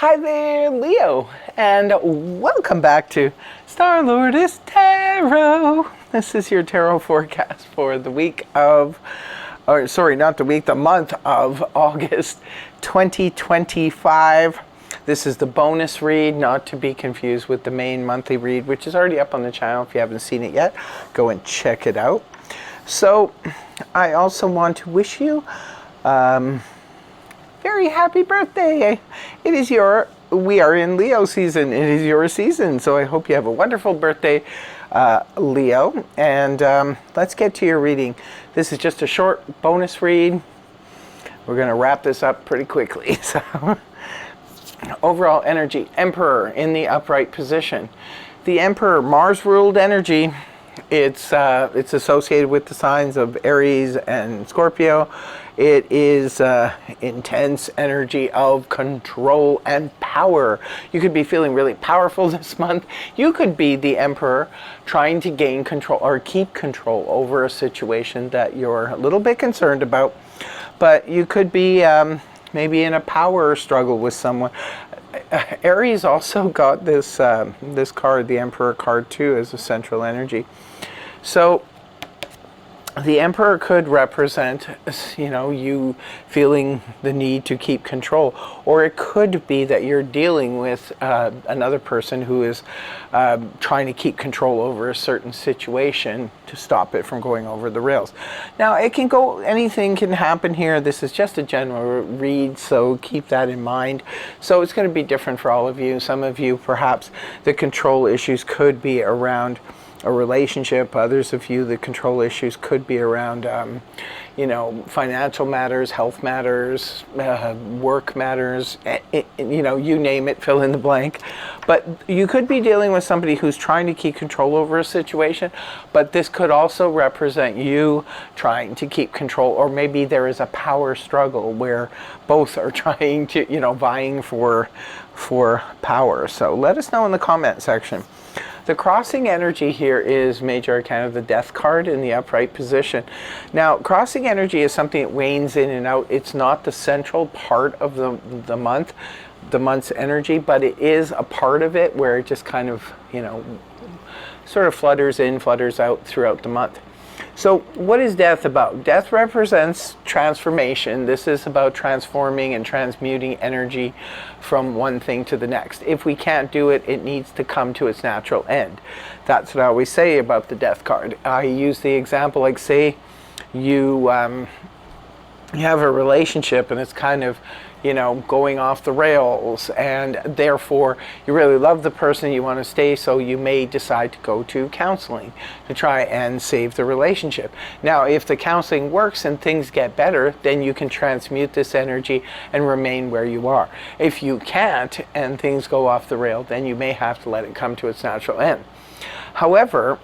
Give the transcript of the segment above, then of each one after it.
Hi there, Leo, and welcome back to Star-Lordist Tarot. This is your tarot forecast for the week of, or sorry, not the week, the month of August 2025. This is the bonus read, not to be confused with the main monthly read, which is already up on the channel. If you haven't seen it yet, go and check it out. So, I also want to wish you very happy birthday. We are in Leo season. It is your season. So I hope you have a wonderful birthday, Leo. And let's get to your reading. This is just a short bonus read. We're going to wrap this up pretty quickly. So, overall energy, Emperor in the upright position. The Emperor, Mars-ruled energy. It's associated with the signs of Aries and Scorpio. It is intense energy of control and power. You could be feeling really powerful this month. You could be the Emperor trying to gain control or keep control over a situation that you're a little bit concerned about. But you could be maybe in a power struggle with someone. Aries also got this this card, the Emperor card too, as a central energy. So the Emperor could represent, you feeling the need to keep control. Or it could be that you're dealing with another person who is trying to keep control over a certain situation to stop it from going over the rails. Now, anything can happen here. This is just a general read, so keep that in mind. So it's going to be different for all of you. Some of you, perhaps, the control issues could be around a relationship. Others of you, the control issues could be around, financial matters, health matters, work matters, you name it, fill in the blank. But you could be dealing with somebody who's trying to keep control over a situation, but this could also represent you trying to keep control, or maybe there is a power struggle where both are trying to, vying for power. So let us know in the comment section. The crossing energy here is Major Arcana, the Death card in the upright position. Now, crossing energy is something that wanes in and out. It's not the central part of the month's energy, but it is a part of it where it just kind of, sort of flutters in, flutters out throughout the month. So what is death about? Death represents transformation. This is about transforming and transmuting energy from one thing to the next. If we can't do it, it needs to come to its natural end. That's what I always say about the Death card. I use the example, like say you have a relationship and it's kind of, going off the rails, and therefore you really love the person, you want to stay, so you may decide to go to counseling to try and save the relationship. Now, if the counseling works and things get better, then you can transmute this energy and remain where you are. If you can't and things go off the rail, then you may have to let it come to its natural end. However,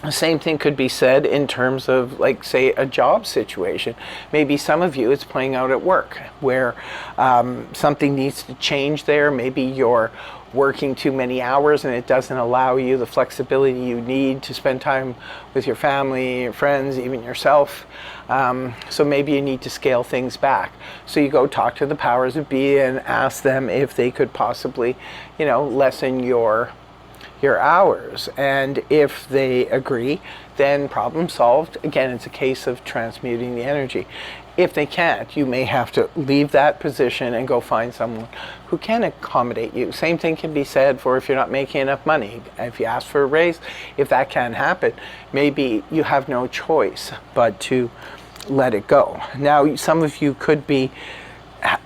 the same thing could be said in terms of, like, say, a job situation. Maybe some of you, it's playing out at work where something needs to change there. Maybe you're working too many hours and it doesn't allow you the flexibility you need to spend time with your family, your friends, even yourself. So maybe you need to scale things back. So you go talk to the powers that be and ask them if they could possibly, lessen your hours, and if they agree, then problem solved. Again, it's a case of transmuting the energy. If they can't, you may have to leave that position and go find someone who can accommodate you. Same thing can be said for if you're not making enough money. If you ask for a raise, if that can happen, maybe you have no choice but to let it go. Now, some of you could be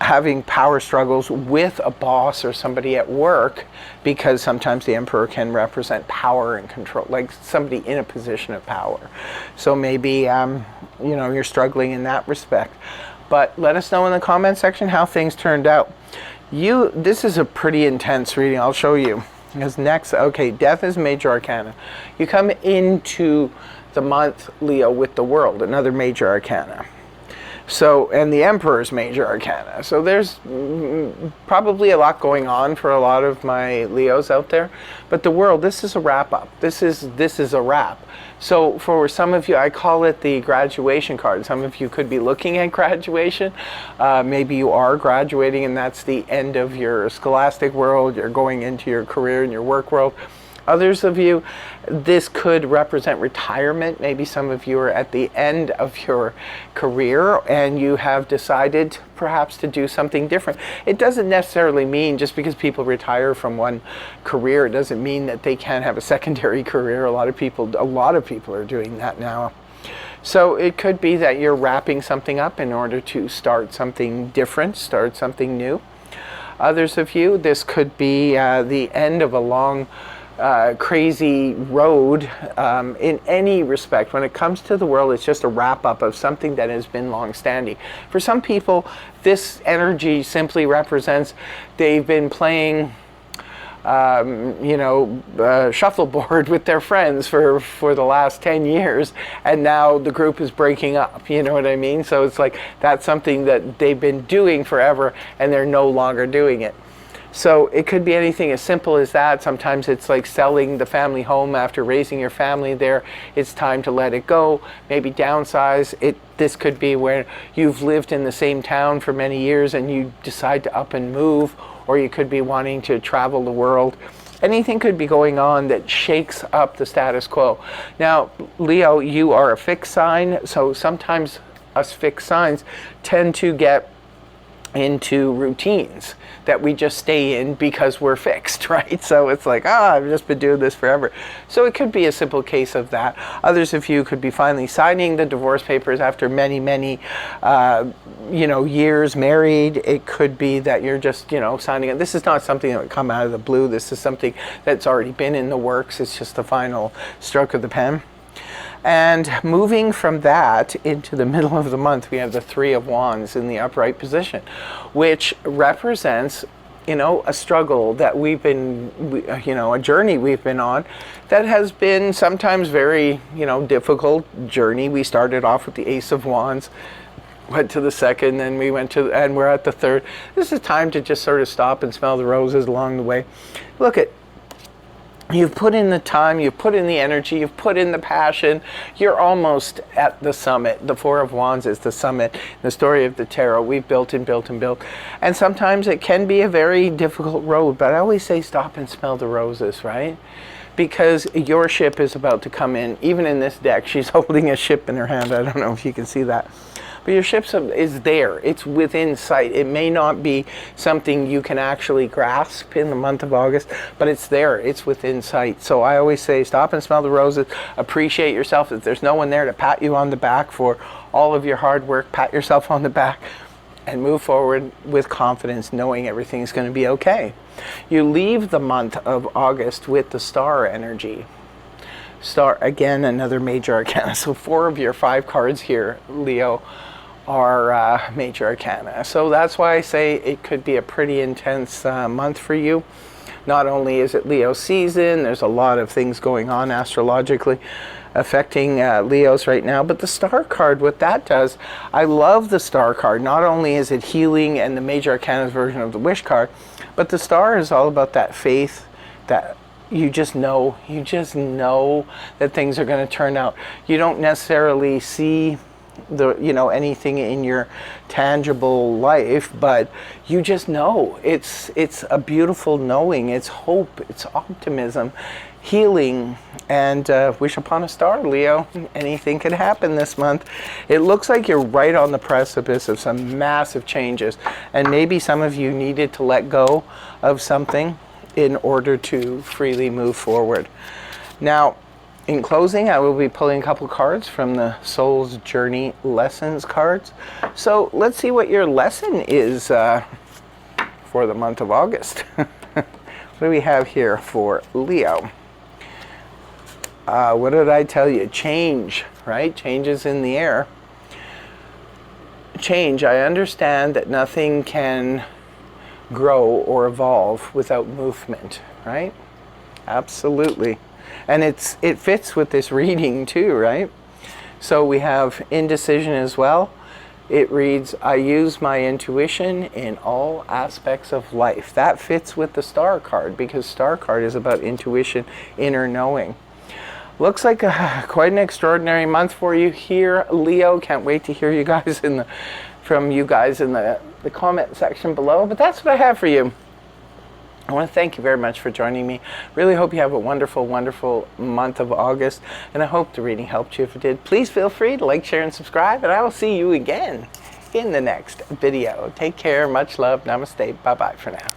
having power struggles with a boss or somebody at work, because sometimes the Emperor can represent power and control, like somebody in a position of power. So maybe you're struggling in that respect. But let us know in the comment section how things turned out. This is a pretty intense reading. I'll show you. Because next, okay, Death is Major Arcana. You come into the month, Leo, with the World, another Major Arcana. So, and the Emperor's major arcana. So there's probably a lot going on for a lot of my Leos out there. But the world, this is a wrap up. This is a wrap. So for some of you, I call it the graduation card. Some of you could be looking at graduation. Maybe you are graduating and that's the end of your scholastic world. You're going into your career and your work world. Others of you, this could represent retirement. Maybe some of you are at the end of your career and you have decided perhaps to do something different. It doesn't necessarily mean just because people retire from one career, it doesn't mean that they can't have a secondary career. A lot of people are doing that now. So it could be that you're wrapping something up in order to start something different, start something new. Others of you, this could be the end of a long crazy road in any respect. When it comes to the world, it's just a wrap up of something that has been long standing. For some people, this energy simply represents they've been playing shuffleboard with their friends for the last 10 years and now the group is breaking up, you know what I mean? So it's like that's something that they've been doing forever and they're no longer doing it. So it could be anything as simple as that. Sometimes it's like selling the family home after raising your family there. It's time to let it go, maybe downsize. This could be where you've lived in the same town for many years and you decide to up and move, or you could be wanting to travel the world. Anything could be going on that shakes up the status quo. Now, Leo, you are a fixed sign, so sometimes us fixed signs tend to get into routines that we just stay in because we're fixed, right? So it's like, I've just been doing this forever. So it could be a simple case of that. Others of you could be finally signing the divorce papers after many, many, years married. It could be that you're just, signing it. This is not something that would come out of the blue. This is something that's already been in the works. It's just the final stroke of the pen. And moving from that into the middle of the month, we have the Three of Wands in the upright position, which represents, a struggle that we've been, a journey we've been on that has been sometimes very, difficult journey. We started off with the Ace of Wands, went to the second, then we went to, and we're at the third. This is time to just sort of stop and smell the roses along the way. Look at, you've put in the time, you've put in the energy, you've put in the passion. You're almost at the summit. The Four of Wands is the summit. The story of the tarot, we've built and built and built. And sometimes it can be a very difficult road, but I always say stop and smell the roses, right? Because your ship is about to come in. Even in this deck, she's holding a ship in her hand. I don't know if you can see that. But your ship is there. It's within sight. It may not be something you can actually grasp in the month of August, but it's there. It's within sight. So I always say stop and smell the roses. Appreciate yourself. If there's no one there to pat you on the back for all of your hard work, pat yourself on the back and move forward with confidence, knowing everything's going to be okay. You leave the month of August with the Star energy. Star, again, another major arcana. So 4 of your 5 cards here, Leo, are major arcana. So that's why I say it could be a pretty intense month for you. Not only is it Leo season, there's a lot of things going on astrologically affecting Leos right now, but the Star card, what that does, I love the Star card. Not only is it healing and the major arcana's version of the Wish card, but the Star is all about that faith, that you just know that things are going to turn out. You don't necessarily see anything in your tangible life, but you just know. It's a beautiful knowing. It's hope, it's optimism, healing, and wish upon a star, Leo. Anything could happen this month. It looks like you're right on the precipice of some massive changes, and maybe some of you needed to let go of something in order to freely move forward. Now, in closing, I will be pulling a couple cards from the Soul's Journey Lessons cards. So let's see what your lesson is for the month of August. What do we have here for Leo? What did I tell you? Change, right? Change is in the air. Change. I understand that nothing can grow or evolve without movement, right? Absolutely. And it fits with this reading too, right? So we have indecision as well. It reads, I use my intuition in all aspects of life. That fits with the Star card, because Star card is about intuition, inner knowing. Looks like quite an extraordinary month for you here, Leo. Can't wait to hear you guys from you guys in the comment section below. But that's what I have for you. I want to thank you very much for joining me. Really hope you have a wonderful, wonderful month of August. And I hope the reading helped you. If it did, please feel free to like, share, and subscribe. And I will see you again in the next video. Take care. Much love. Namaste. Bye-bye for now.